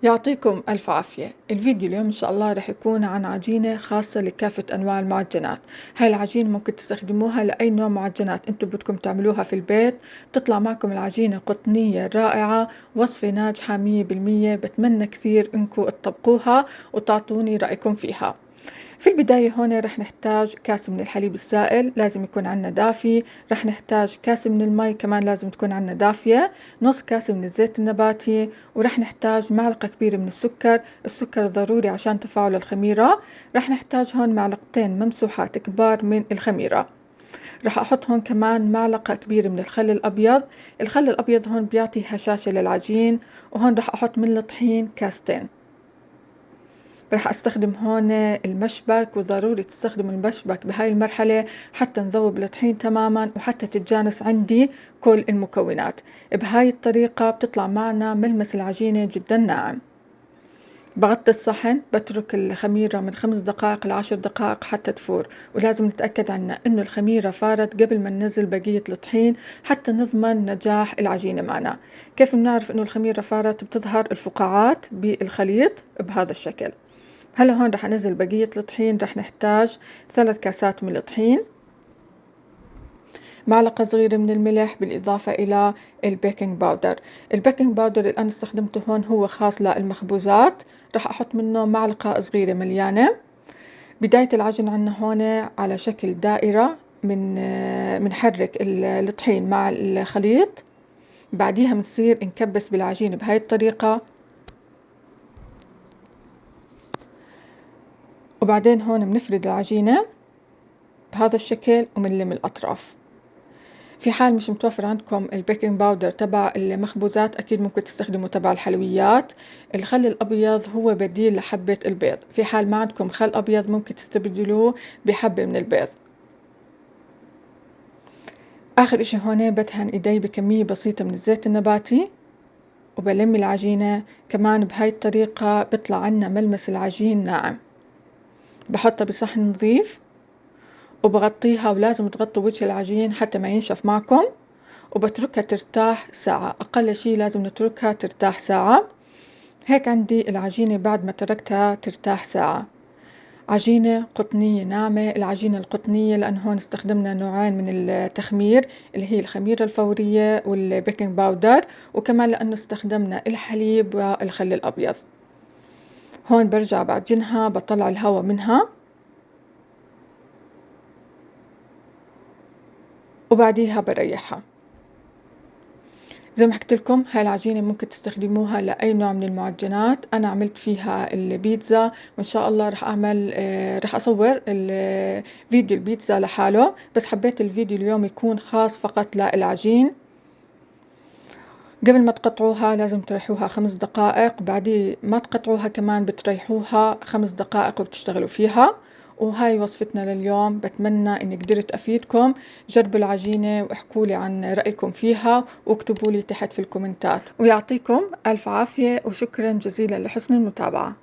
يعطيكم ألف عافية. الفيديو اليوم إن شاء الله رح يكون عن عجينة خاصة لكافة أنواع المعجنات. هاي العجينة ممكن تستخدموها لأي نوع معجنات أنتم بدكم تعملوها في البيت. بتطلع معكم العجينة قطنية رائعة، وصفة ناجحة 100%. بتمنى كثير إنكم تطبقوها وتعطوني رأيكم فيها. في البداية هون رح نحتاج كاس من الحليب السائل، لازم يكون عنا دافي. رح نحتاج كاس من المي، كمان لازم تكون عنا دافية. نص كاس من الزيت النباتي، ورح نحتاج معلقة كبيرة من السكر. السكر ضروري عشان تفاعل الخميرة. رح نحتاج هون معلقتين ممسوحات كبار من الخميرة. رح أحط هون كمان معلقة كبيرة من الخل الأبيض. الخل الأبيض هون بيعطي هشاشة للعجين. وهون رح أحط من الطحين كاستين. رح استخدم هون المشبك، وضروري تستخدم المشبك بهاي المرحلة حتى نذوب الطحين تماما وحتى تتجانس عندي كل المكونات. بهاي الطريقة بتطلع معنا ملمس العجينة جدا ناعم. بغطي الصحن، بترك الخميرة من 5 دقائق ل10 دقائق حتى تفور، ولازم نتأكد عنا إنه الخميرة فارت قبل ما ننزل بقية الطحين حتى نضمن نجاح العجينة معنا. كيف بنعرف إنه الخميرة فارت؟ بتظهر الفقاعات بالخليط بهذا الشكل. هلا هون رح انزل بقية الطحين. رح نحتاج 3 كاسات من الطحين، معلقة صغيرة من الملح، بالإضافة إلى البيكنج باودر. البيكنج باودر اللي أنا استخدمته هون هو خاص للمخبوزات. رح أحط منه معلقة صغيرة مليانة. بداية العجن عنا هون على شكل دائرة. منحرك الطحين مع الخليط. بعديها بنصير نكبس بالعجين بهاي الطريقة. وبعدين هون بنفرد العجينة بهذا الشكل ومنلم الأطراف. في حال مش متوفر عندكم البيكنج باودر تبع المخبوزات، أكيد ممكن تستخدموا تبع الحلويات. الخل الأبيض هو بديل لحبة البيض. في حال ما عندكم خل أبيض ممكن تستبدلوه بحبة من البيض. آخر إشي هون بدهن إيدي بكمية بسيطة من الزيت النباتي، وبلم العجينة كمان بهاي الطريقة. بيطلع عنا ملمس العجين ناعم. بحطها بصحن نظيف وبغطيها، ولازم تغطوا وجه العجين حتى ما ينشف معكم. وبتركها ترتاح ساعة، أقل شي لازم نتركها ترتاح ساعة. هيك عندي العجينة بعد ما تركتها ترتاح ساعة. عجينة قطنية ناعمة. العجينة القطنية لأن هون استخدمنا نوعين من التخمير، اللي هي الخميرة الفورية والبيكنج باودر، وكمان لأنه استخدمنا الحليب والخل الأبيض. هون برجع بعجنها، بطلع الهواء منها، وبعديها بريحها. زي ما حكيت لكم، هاي العجينة ممكن تستخدموها لأي نوع من المعجنات. أنا عملت فيها البيتزا، وإن شاء الله رح أعمل رح أصور فيديو البيتزا لحاله، بس حبيت الفيديو اليوم يكون خاص فقط للعجين. قبل ما تقطعوها لازم تريحوها 5 دقائق. بعدين ما تقطعوها كمان بتريحوها 5 دقائق وبتشتغلوا فيها. وهاي وصفتنا لليوم. بتمنى اني قدرت افيدكم. جربوا العجينة واحكوا لي عن رأيكم فيها، واكتبوا لي تحت في الكومنتات. ويعطيكم الف عافية، وشكرا جزيلا لحسن المتابعة.